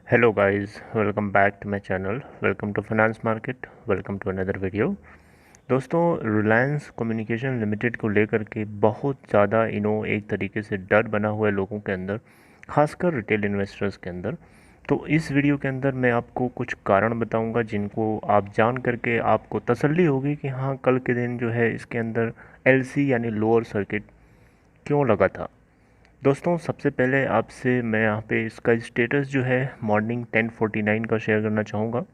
Hello guys, welcome back to my channel. Welcome to Finance Market. Welcome to another video. दोस्तों, Reliance communication limited को लेकर के बहुत ज़्यादा एक तरीके से डर बना हुआ है लोगों के अंदर, खासकर रिटेल इन्वेस्टर्स के अंदर। तो इस वीडियो के अंदर मैं आपको कुछ कारण बताऊंगा जिनको आप जान करके आपको तसल्ली होगी कि हाँ, कल के दिन जो है इसके अंदर एलसी यानी लोअर सर्किट क्यों लगा था। दोस्तों, सबसे पहले आपसे मैं यहाँ पे इसका स्टेटस जो है मॉर्निंग 10:49 का शेयर करना चाहूँगा।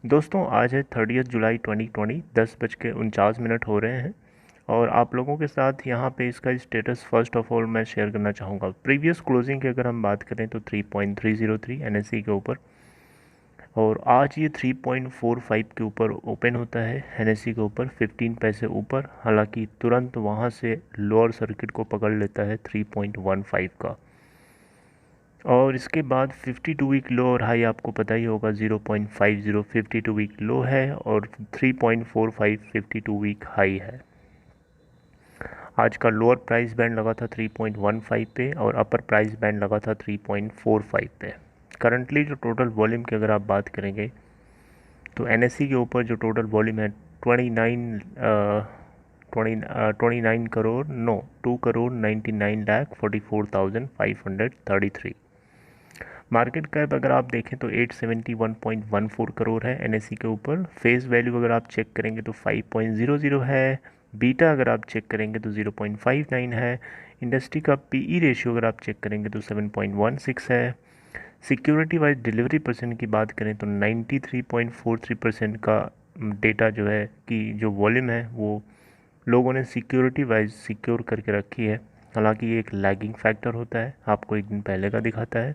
दोस्तों, आज है 30 जुलाई 2020, 10:49 हो रहे हैं और आप लोगों के साथ यहाँ पे इसका स्टेटस फर्स्ट ऑफ ऑल मैं शेयर करना चाहूँगा। प्रीवियस क्लोजिंग की अगर हम बात करें तो 3.303 एनएसई के ऊपर, और आज ये 3.45 के ऊपर ओपन होता है एनएसई के ऊपर, 15 पैसे ऊपर। हालांकि तुरंत वहाँ से लोअर सर्किट को पकड़ लेता है 3.15 का, और इसके बाद 52 वीक लो और हाई आपको पता ही होगा 0.50 52 वीक लो है और 3.45 52 वीक हाई है। आज का लोअर प्राइस बैंड लगा था 3.15 पे और अपर प्राइस बैंड लगा था 3.45 पे। करंटली जो टोटल वॉल्यूम की अगर आप बात करेंगे तो एनएससी के ऊपर जो टोटल वॉल्यूम है 29 करोड़ नो 2,99,44,533। मार्केट कैप अगर आप देखें तो 871.14 करोड़ है एनएससी के ऊपर। फेस वैल्यू अगर आप चेक करेंगे तो 5.00 है। बीटा अगर आप चेक करेंगे तो 0.59 है। इंडस्ट्री का पीई रेशियो अगर आप चेक करेंगे तो 7.16 है। सिक्योरिटी वाइज डिलीवरी परसेंट की बात करें तो 93.43% का डेटा जो है कि जो वॉल्यूम है वो लोगों ने सिक्योरिटी वाइज सिक्योर करके रखी है। हालांकि ये एक लैगिंग फैक्टर होता है, आपको एक दिन पहले का दिखाता है।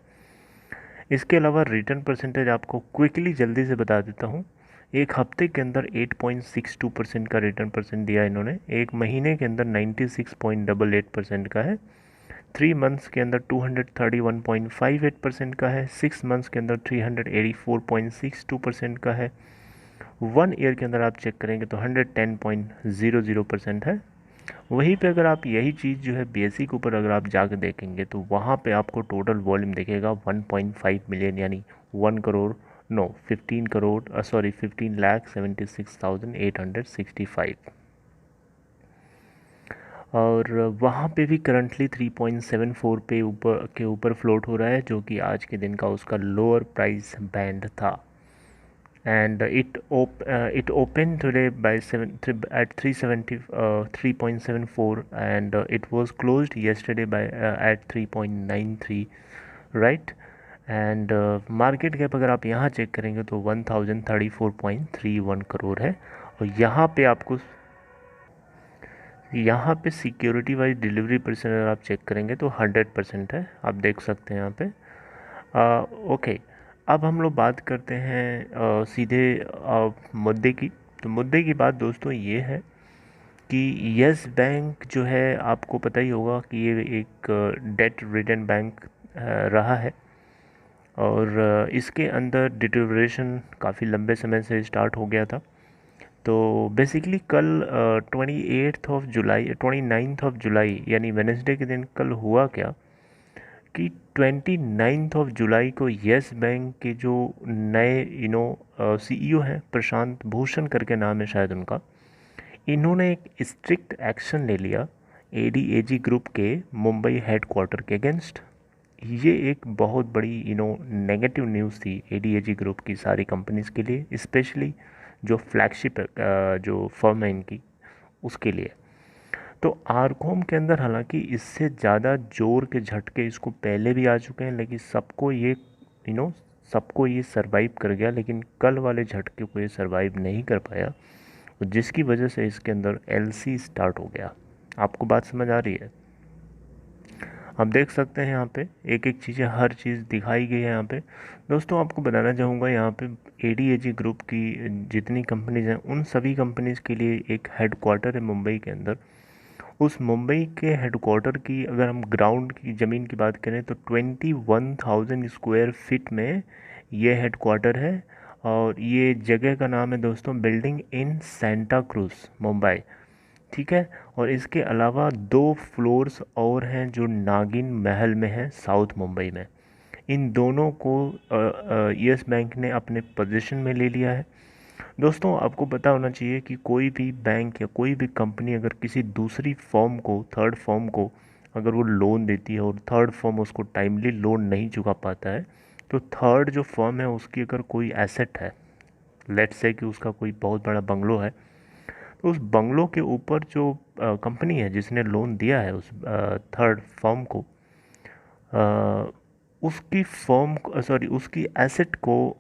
इसके अलावा रिटर्न परसेंटेज आपको क्विकली जल्दी से बता देता हूँ। एक हफ्ते के अंदर 8.62% का रिटर्न परसेंट दिया इन्होंने, एक महीने के अंदर 96.88% का है, 3 मंथ्स के अंदर 231.58% का है, 6 मंथ्स के अंदर 384.62% का है, 1 ईयर के अंदर आप चेक करेंगे तो 110.00% है। वहीं पे अगर आप यही चीज़ जो है बीएसई के ऊपर अगर आप जाकर देखेंगे तो वहाँ पे आपको टोटल वॉल्यूम दिखेगा 1.5 मिलियन, यानी 15,76,865, और वहाँ पे भी करंटली 3.74 पे ऊपर फ्लोट हो रहा है, जो कि आज के दिन का उसका लोअर प्राइस बैंड था। And it opened today by 7 at 373.74, and it was closed yesterday by at 3.93, right? And market cap अगर आप यहाँ चेक करेंगे तो 1034.31 करोड़ है। और यहाँ पे सिक्योरिटी वाइज डिलीवरी परसेंट अगर आप चेक करेंगे तो 100% है, आप देख सकते हैं यहाँ पे। ओके, अब हम लोग बात करते हैं सीधे मुद्दे की। तो मुद्दे की बात दोस्तों ये है कि यस बैंक जो है, आपको पता ही होगा कि ये एक डेट रिडन बैंक रहा है, और इसके अंदर डिटेरियोरेशन काफ़ी लंबे समय से स्टार्ट हो गया था। तो बेसिकली कल 29 जुलाई यानी वेनेसडे के दिन कल हुआ क्या कि 29 जुलाई को यस बैंक के जो नए सीईओ हैं, प्रशांत भूषण करके नाम है शायद उनका, इन्होंने एक स्ट्रिक्ट एक्शन ले लिया एडीएजी ग्रुप के मुंबई हेडक्वार्टर के अगेंस्ट। ये एक बहुत बड़ी नेगेटिव न्यूज़ थी एडीएजी ग्रुप की सारी कंपनीज़ के लिए, स्पेशली जो फ्लैगशिप जो फर्म है इनकी, उसके लिए। तो आरकॉम के अंदर हालांकि इससे ज़्यादा जोर के झटके इसको पहले भी आ चुके हैं, लेकिन सबको ये सरवाइव कर गया, लेकिन कल वाले झटके को ये सरवाइव नहीं कर पाया, जिसकी वजह से इसके अंदर एलसी स्टार्ट हो गया। आपको बात समझ आ रही है? आप देख सकते हैं यहाँ पे एक एक चीज़ें, हर चीज़ दिखाई गई है यहाँ पे। दोस्तों, आपको बताना चाहूँगा यहाँ पे एडीएजी ग्रुप की जितनी कंपनीज़ हैं उन सभी कंपनीज़ के लिए एक हेडक्वार्टर है मुंबई के अंदर। उस मुंबई के हेडक्वार्टर की अगर हम ग्राउंड की ज़मीन की बात करें तो 21,000 स्क्वायर फीट में ये हेडक्वार्टर है, और ये जगह का नाम है दोस्तों building in Santa cruise Mumbai, ठीक है। और इसके अलावा 2 फ्लोर्स और हैं जो नागिन महल में हैं साउथ मुंबई में। इन दोनों को यस बैंक ने अपने पोजीशन में ले लिया है। दोस्तों आपको पता होना चाहिए कि कोई भी बैंक या कोई भी कंपनी अगर किसी दूसरी फर्म को, थर्ड फर्म को अगर वो लोन देती है और थर्ड फर्म उसको टाइमली लोन नहीं चुका पाता है, तो थर्ड जो फर्म है उसकी अगर कोई एसेट है, लेट्स से कि उसका कोई बहुत बड़ा बंगलो है, तो उस बंगलो के ऊपर जो कंपनी है जिसने लोन दिया है उस थर्ड फर्म को, अ, उसकी फर्म सॉरी उसकी एसेट को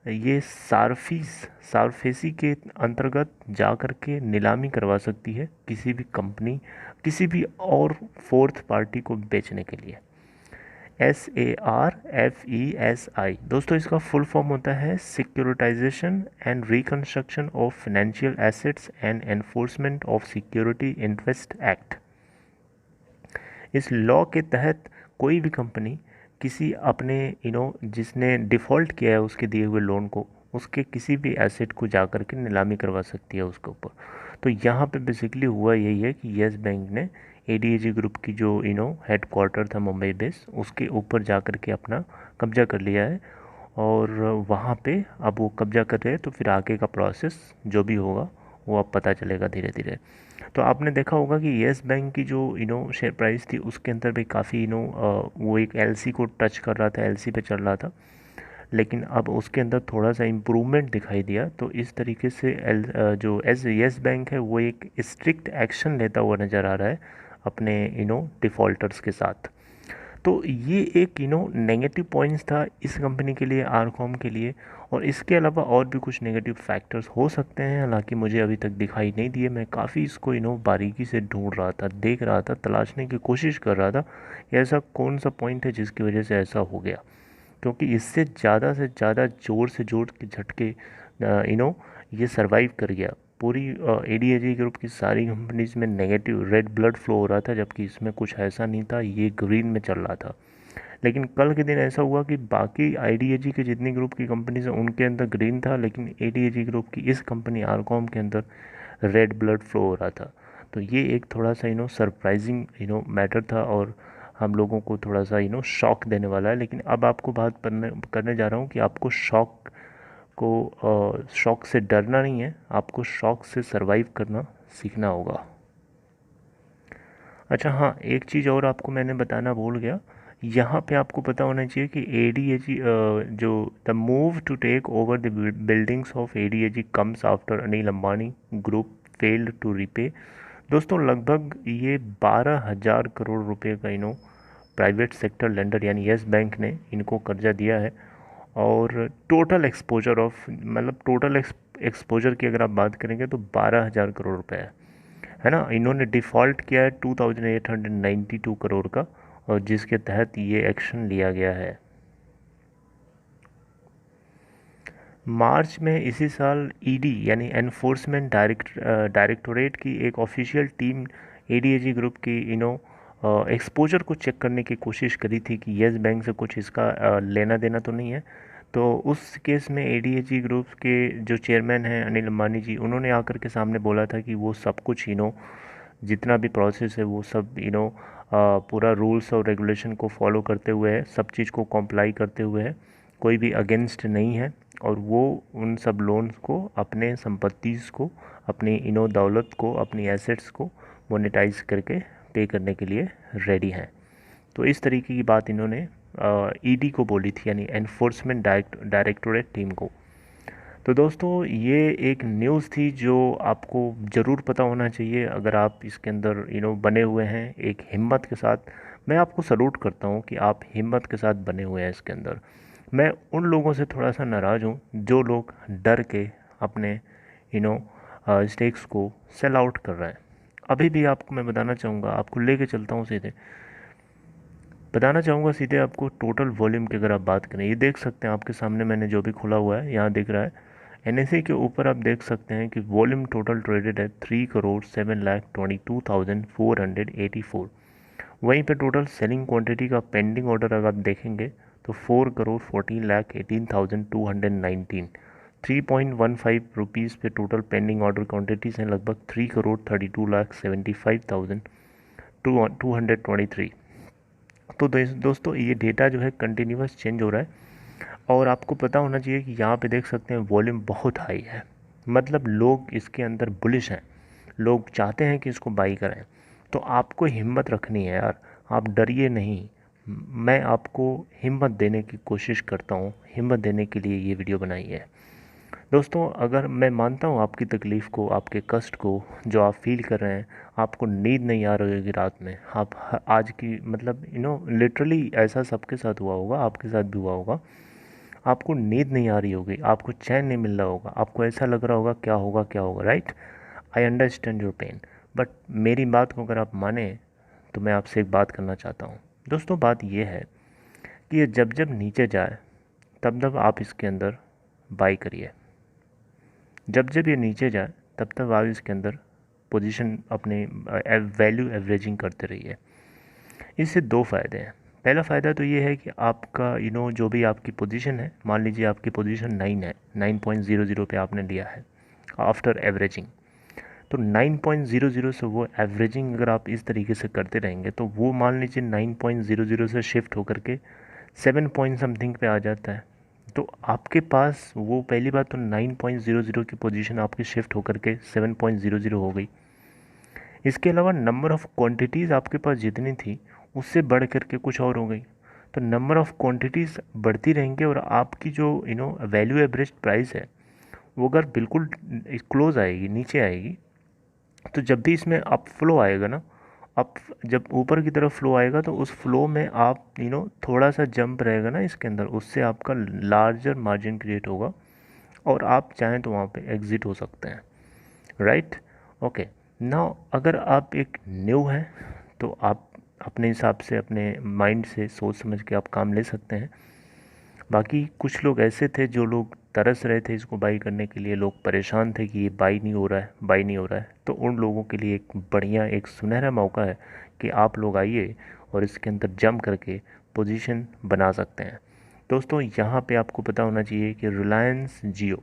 ये सारफेसी के अंतर्गत जा कर के नीलामी करवा सकती है किसी भी कंपनी, किसी भी और फोर्थ पार्टी को बेचने के लिए। SARFESI दोस्तों इसका फुल फॉर्म होता है securitization and reconstruction of financial assets and enforcement of security interest act. इस लॉ के तहत कोई भी कंपनी किसी अपने जिसने डिफ़ॉल्ट किया है उसके दिए हुए लोन को, उसके किसी भी एसेट को जा कर के नीलामी करवा सकती है उसके ऊपर। तो यहाँ पे बेसिकली हुआ यही है कि यस बैंक ने ADAG ग्रुप की जो हेडक्वार्टर था मुंबई बेस, उसके ऊपर जा कर के अपना कब्जा कर लिया है और वहाँ पे अब वो कब्जा कर रहे हैं। तो फिर आगे का प्रोसेस जो भी होगा वो अब पता चलेगा धीरे धीरे। तो आपने देखा होगा कि येस बैंक की जो शेयर प्राइस थी उसके अंदर भी काफ़ी वो एक LC को टच कर रहा था, LC पे चल रहा था, लेकिन अब उसके अंदर थोड़ा सा इम्प्रूवमेंट दिखाई दिया। तो इस तरीके से जो येस बैंक है वो एक स्ट्रिक्ट एक्शन लेता हुआ नज़र आ रहा है अपने डिफ़ॉल्टर्स के साथ। तो ये एक नेगेटिव पॉइंट्स था इस कंपनी के लिए, आरकॉम के लिए। और इसके अलावा और भी कुछ नेगेटिव फैक्टर्स हो सकते हैं, हालांकि मुझे अभी तक दिखाई नहीं दिए। मैं काफ़ी इसको बारीकी से ढूंढ रहा था, देख रहा था, तलाशने की कोशिश कर रहा था कि ऐसा कौन सा पॉइंट है जिसकी वजह से ऐसा हो गया, क्योंकि इससे ज़्यादा से ज़्यादा जोर के झटके ये सरवाइव कर गया। पूरी ADAG ग्रुप की सारी कंपनीज में नेगेटिव रेड ब्लड फ्लो हो रहा था, जबकि इसमें कुछ ऐसा नहीं था, ये ग्रीन में चल रहा था। लेकिन कल के दिन ऐसा हुआ कि बाकी IDAG के जितनी ग्रुप की कंपनीज हैं उनके अंदर ग्रीन था, लेकिन ADAG ग्रुप की इस कंपनी आरकॉम के अंदर रेड ब्लड फ्लो हो रहा था। तो ये एक थोड़ा सा सरप्राइजिंग मैटर था और हम लोगों को थोड़ा सा शॉक देने वाला है। लेकिन अब आपको बात करने जा रहा हूँ कि आपको शॉक से डरना नहीं है, आपको शॉक से सरवाइव करना सीखना होगा। अच्छा हाँ, एक चीज़ और आपको मैंने बताना भूल गया। यहाँ पे आपको पता होना चाहिए कि ADAG जो the move to take over the buildings of ADAG comes after Anil Ambani group failed to repay. दोस्तों लगभग ये 12,000 करोड़ रुपए का प्राइवेट सेक्टर लेंडर यानी यस बैंक ने इनको कर्जा दिया है। और टोटल एक्सपोजर ऑफ मतलब टोटल एक्सपोजर की अगर आप बात करेंगे तो 12,000 करोड़ रुपए है ना। इन्होंने डिफ़ॉल्ट किया है 2,892 करोड़ का, और जिसके तहत ये एक्शन लिया गया है। मार्च में इसी साल ED यानी एनफोर्समेंट डायरेक्टोरेट की एक ऑफिशियल टीम ADAG ग्रुप की एक्सपोजर को चेक करने की कोशिश करी थी कि येस बैंक से कुछ इसका लेना देना तो नहीं है। तो उस केस में ADAG ग्रुप के जो चेयरमैन हैं अनिल अंबानी जी, उन्होंने आकर के सामने बोला था कि वो सब कुछ जितना भी प्रोसेस है वो सब पूरा रूल्स और रेगुलेशन को फॉलो करते हुए है, सब चीज़ को कॉम्प्लाई करते हुए है, कोई भी अगेंस्ट नहीं है। और वो उन सब लोन्स को, अपने संपत्तियों को, अपनी दौलत को, अपनी एसेट्स को मोनेटाइज करके पे करने के लिए रेडी हैं। तो इस तरीके की बात इन्होंने ED को बोली थी, यानी एनफोर्समेंट डायरेक्टोरेट टीम को। तो दोस्तों ये एक न्यूज़ थी जो आपको ज़रूर पता होना चाहिए अगर आप इसके अंदर बने हुए हैं एक हिम्मत के साथ। मैं आपको सलूट करता हूँ कि आप हिम्मत के साथ बने हुए हैं इसके अंदर। मैं उन लोगों से थोड़ा सा नाराज़ हूँ जो लोग डर के अपने स्टेक्स को सेल आउट कर रहे हैं। अभी भी आपको मैं बताना चाहूँगा, आपको लेके चलता हूँ सीधे, बताना चाहूँगा सीधे आपको टोटल वॉल्यूम की अगर आप बात करें, ये देख सकते हैं आपके सामने मैंने जो भी खुला हुआ है यहाँ दिख रहा है। NSE के ऊपर आप देख सकते हैं कि वॉल्यूम टोटल ट्रेडेड है 3,07,22,484। वहीं पे टोटल सेलिंग क्वांटिटी का पेंडिंग ऑर्डर अगर आप देखेंगे तो 4,14,18,219। 3.15 रुपीज़ पे टोटल पेंडिंग ऑर्डर क्वांटिटीज़ हैं, लगभग 3,32,75,223। तो दोस्तों ये डेटा जो है कंटिन्यूस चेंज हो रहा है, और आपको पता होना चाहिए कि यहाँ पे देख सकते हैं वॉल्यूम बहुत हाई है, मतलब लोग इसके अंदर बुलिश हैं, लोग चाहते हैं कि इसको बाई करें। तो आपको हिम्मत रखनी है यार, आप डरिए नहीं। मैं आपको हिम्मत देने की कोशिश करता हूँ, हिम्मत देने के लिए ये वीडियो बनाई है। दोस्तों अगर मैं मानता हूँ आपकी तकलीफ़ को, आपके कष्ट को जो आप फील कर रहे हैं, आपको नींद नहीं आ रही होगी रात में, आप आज की मतलब लिटरली ऐसा सबके साथ हुआ होगा, आपके साथ भी हुआ होगा। आपको नींद नहीं आ रही होगी, आपको चैन नहीं मिल रहा होगा, आपको ऐसा लग रहा होगा क्या होगा क्या होगा, right. I understand your pain, but मेरी बात को अगर आप माने तो मैं आपसे एक बात करना चाहता हूँ। दोस्तों बात ये है कि ये जब जब नीचे जाए तब तब आप इसके अंदर बाई करिए, जब जब ये नीचे जाए तब तक आप इसके अंदर पोजीशन अपने वैल्यू एवरेजिंग करते रहिए। इससे दो फ़ायदे हैं। पहला फ़ायदा तो ये है कि आपका जो भी आपकी पोजीशन है, मान लीजिए आपकी पोजीशन 9 है, 9.00 पे आपने लिया है आफ्टर एवरेजिंग, तो 9.00 से वो एवरेजिंग अगर आप इस तरीके से करते रहेंगे तो वो मान लीजिए 9.00 से शिफ्ट होकर के 7 पॉइंट समथिंग पे आ जाता है। तो आपके पास वो पहली बात तो 9.00 की पोजीशन आपकी शिफ्ट होकर के 7.00 हो गई। इसके अलावा नंबर ऑफ़ क्वांटिटीज़ आपके पास जितनी थी उससे बढ़ कर के कुछ और हो गई। तो नंबर ऑफ़ क्वांटिटीज़ बढ़ती रहेंगे और आपकी जो वैल्यू एवरेज प्राइस है वो अगर बिल्कुल क्लोज आएगी, नीचे आएगी, तो जब भी इसमें अप फ्लो आएगा ना, अप जब ऊपर की तरफ फ्लो आएगा तो उस फ्लो में आप थोड़ा सा जंप रहेगा ना इसके अंदर, उससे आपका लार्जर मार्जिन क्रिएट होगा और आप चाहें तो वहाँ पे एग्ज़िट हो सकते हैं, राइट। ओके, नाउ अगर आप एक न्यू हैं तो आप अपने हिसाब से, अपने माइंड से सोच समझ के आप काम ले सकते हैं। बाकी कुछ लोग ऐसे थे जो लोग तरस रहे थे इसको बाई करने के लिए, लोग परेशान थे कि ये बाई नहीं हो रहा है, बाई नहीं हो रहा है, तो उन लोगों के लिए एक बढ़िया, एक सुनहरा मौका है कि आप लोग आइए और इसके अंदर जंप करके पोजीशन बना सकते हैं। दोस्तों यहाँ पे आपको पता होना चाहिए कि रिलायंस जियो,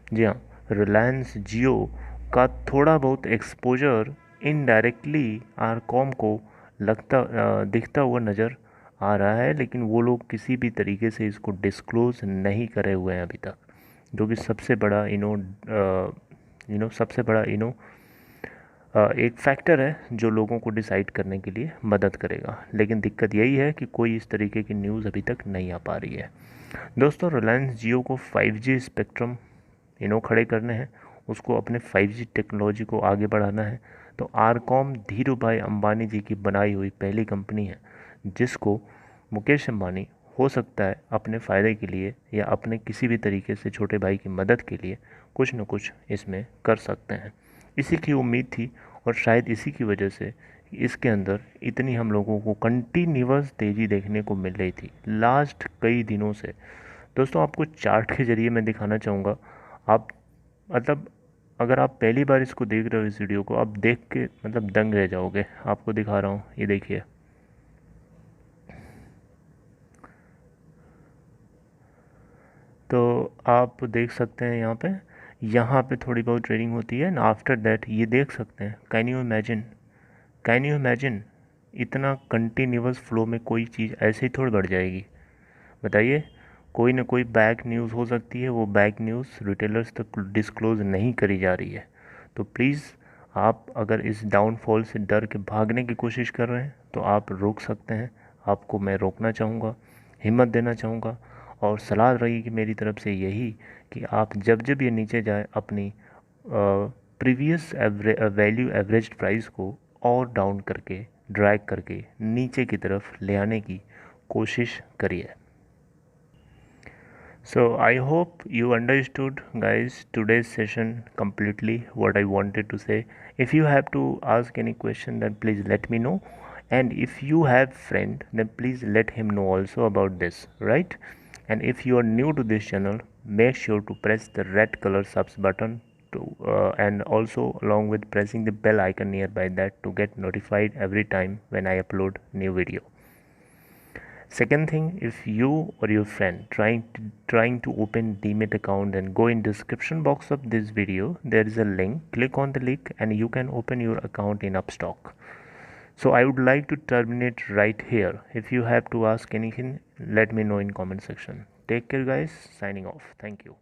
जी हाँ, रिलायंस जियो का थोड़ा बहुत एक्सपोजर इनडायरेक्टली आरकॉम को दिखता हुआ नज़र आ रहा है, लेकिन वो लोग किसी भी तरीके से इसको डिस्क्लोज़ नहीं करे हुए हैं अभी तक, जो कि सबसे बड़ा सबसे बड़ा एक फैक्टर है जो लोगों को डिसाइड करने के लिए मदद करेगा। लेकिन दिक्कत यही है कि कोई इस तरीके की न्यूज़ अभी तक नहीं आ पा रही है। दोस्तों रिलायंस जियो को 5G स्पेक्ट्रम खड़े करने हैं, उसको अपने 5G टेक्नोलॉजी को आगे बढ़ाना है। तो आरकॉम धीरू भाई अंबानी जी की बनाई हुई पहली कंपनी है जिसको मुकेश अंबानी हो सकता है अपने फ़ायदे के लिए या अपने किसी भी तरीके से छोटे भाई की मदद के लिए कुछ न कुछ इसमें कर सकते हैं। इसी की उम्मीद थी और शायद इसी की वजह से इसके अंदर इतनी हम लोगों को कंटिन्यूअस तेज़ी देखने को मिल रही थी लास्ट कई दिनों से। दोस्तों आपको चार्ट के ज़रिए मैं दिखाना चाहूँगा, आप मतलब अगर आप पहली बार इसको देख रहे हो इस वीडियो को, आप देख के मतलब दंग रह जाओगे। आपको दिखा रहा हूँ, ये देखिए, तो आप देख सकते हैं यहाँ पे थोड़ी बहुत ट्रेडिंग होती है एंड आफ्टर दैट ये देख सकते हैं। कैन यू इमेजिन इतना कंटिन्यूअस फ्लो में कोई चीज़ ऐसे ही थोड़ी बढ़ जाएगी, बताइए। कोई ना कोई बैक न्यूज़ हो सकती है, वो बैक न्यूज़ रिटेलर्स तक डिस्क्लोज़ नहीं करी जा रही है। तो प्लीज़ आप अगर इस डाउनफॉल से डर के भागने की कोशिश कर रहे हैं तो आप रोक सकते हैं। आपको मैं रोकना चाहूँगा, हिम्मत देना चाहूँगा, और सलाह रहेगी मेरी तरफ से यही कि आप जब जब ये नीचे जाए अपनी प्रीवियस वैल्यू एवरेज प्राइस को और डाउन करके, ड्रैग करके नीचे की तरफ ले आने की कोशिश करिए। So I hope you understood guys today's session completely what I wanted to say. If you have to ask any question then please let me know, and if you have friend then please let him know also about this, right? And if you are new to this channel, make sure to press the red color subs button to and also along with pressing the bell icon nearby that to get notified every time when I upload new video. Second thing, if you or your friend trying to open Demat account, and go in description box of this video, there is a link, click on the link and you can open your account in Upstox. So I would like to terminate right here. If you have to ask anything, let me know in comment section. Take care guys, signing off. Thank you.